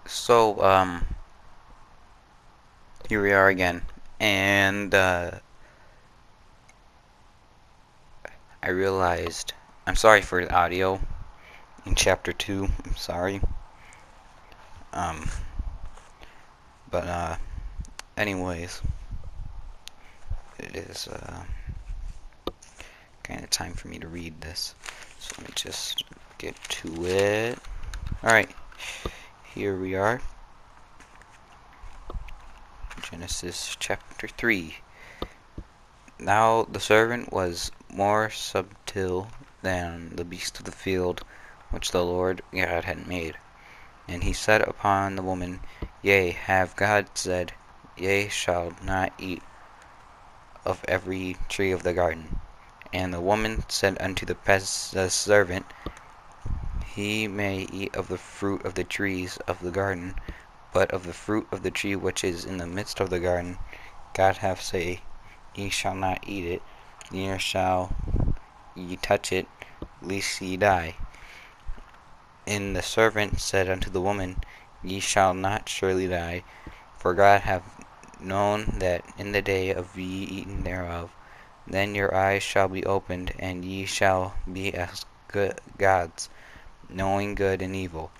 So, here we are again, and I realized I'm sorry for the audio in chapter 2. I'm sorry. Um, but anyways, it is kind of time for me to read this. So let me just get to it. All right, here we are. Genesis chapter 3. Now the servant was more subtle than the beast of the field which the Lord God had made. And he said upon the woman, Yea, have God said, Ye shall not eat of every tree of the garden? And the woman said unto the servant, He may eat of the fruit of the trees of the garden, but of the fruit of the tree which is in the midst of the garden, God hath said, Ye shall not eat it, neither shall ye touch it, lest ye die. And the servant said unto the woman, Ye shall not surely die, for God hath known that in the day of ye eating thereof, then your eyes shall be opened, and ye shall be as good gods, knowing good and evil.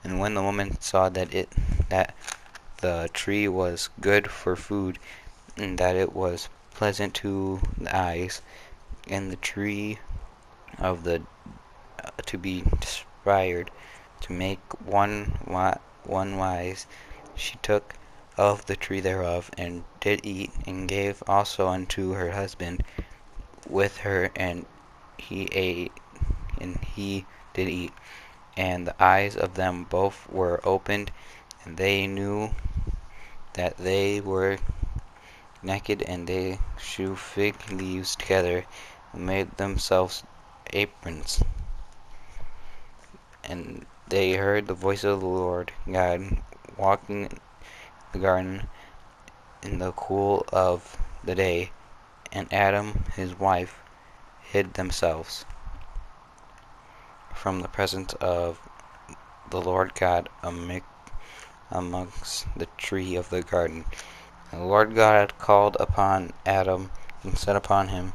And when the woman saw that the tree was good for food, and that it was pleasant to the eyes, and the tree of the to be desired to make one wise, she took of the tree thereof, and did eat, and gave also unto her husband with her, and he ate, and he did eat. And the eyes of them both were opened, and they knew that they were naked, and they shew fig leaves together, and made themselves aprons. And they heard the voice of the Lord God walking in the garden in the cool of the day, and Adam his wife hid themselves from the presence of the Lord God amongst the tree of the garden. And the Lord God called upon Adam, and said upon him,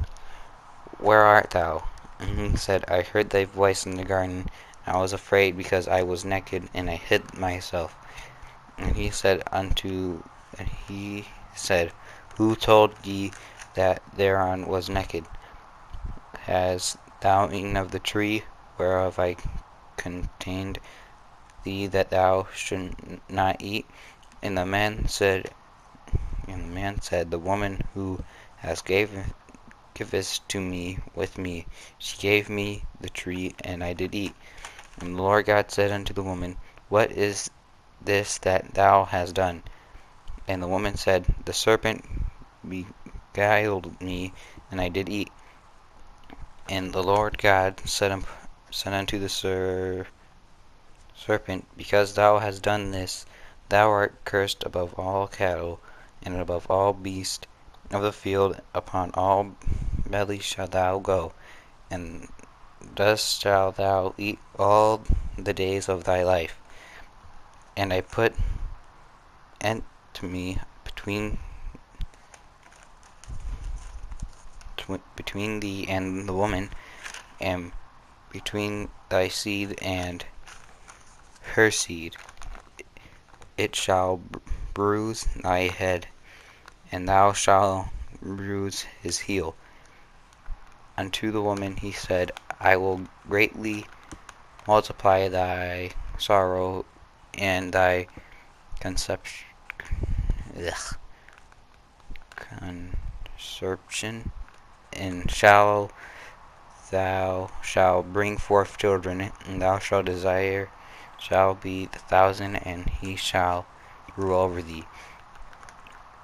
Where art thou? And he said, I heard thy voice in the garden, and I was afraid, because I was naked, and I hid myself. And he said, Who told thee that thereon was naked? Hast thou eaten of the tree whereof I commanded thee that thou shouldst not eat? And the man said, The woman who hast givest to me with me, she gave me the tree, and I did eat. And the Lord God said unto the woman, What is this that thou hast done? And the woman said, The serpent beguiled me, and I did eat. And the Lord God said unto the serpent, Because thou hast done this, thou art cursed above all cattle, and above all beasts of the field; upon all bellies shalt thou go, and dust shalt thou eat all the days of thy life. And I put enmity between thee and the woman, and between thy seed and her seed. It shall bruise thy head, and thou shalt bruise his heel. Unto the woman he said, I will greatly multiply thy sorrow and thy conception, and thou shalt bring forth children, and thou shalt desire shall be 1,000, and he shall rule over thee.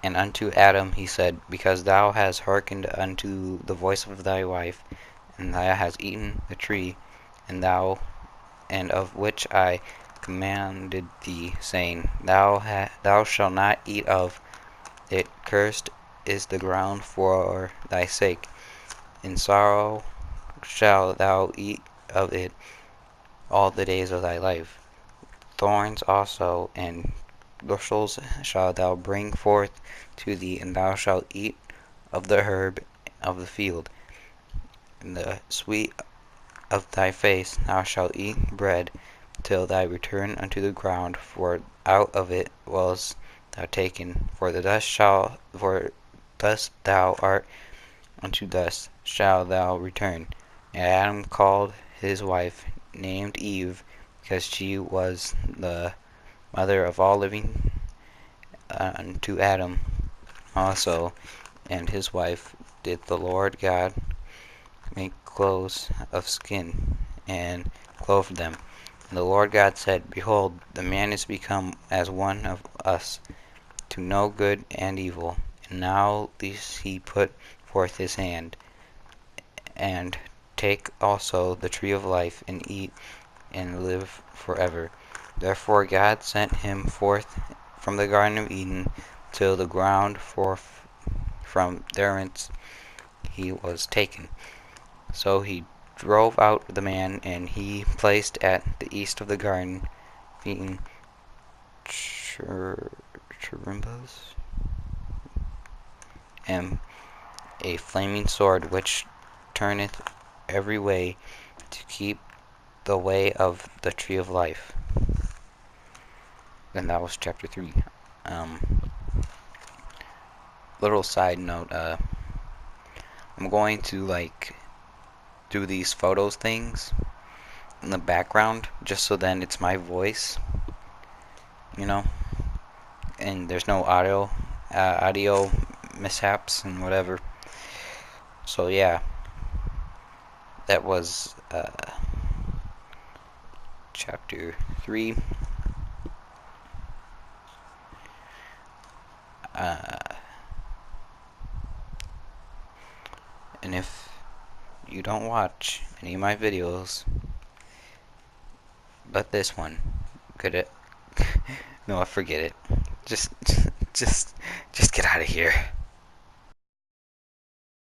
And unto Adam he said, Because thou hast hearkened unto the voice of thy wife, and thou hast eaten the tree, and of which I commanded thee, saying, Thou shalt not eat of it; cursed is the ground for thy sake. In sorrow shalt thou eat of it all the days of thy life. Thorns also and thistles shalt thou bring forth to thee, and thou shalt eat of the herb of the field. In the sweet of thy face thou shalt eat bread till thy return unto the ground, for out of it was thou taken. For dust thou art, unto dust shalt thou return. And Adam called his wife, named Eve, because she was the mother of all living, unto Adam also and his wife did the Lord God make clothes of skin, and clothed them. And the Lord God said, Behold, the man is become as one of us, to know good and evil. And now lest he put forth his hand, and take also the tree of life, and eat, and live forever. Therefore God sent him forth from the Garden of Eden, till the ground forth from thence he was taken. So he drove out the man, and he placed at the east of the garden of Eden cherubims and a flaming sword, which turneth every way, to keep the way of the tree of life. And that was chapter 3. Little side note, I'm going to do these photos things in the background, just so then it's my voice, you know, and there's no audio mishaps and whatever. So yeah, that was chapter 3. And if you don't watch any of my videos but this one, could it? No, forget it. Just get out of here.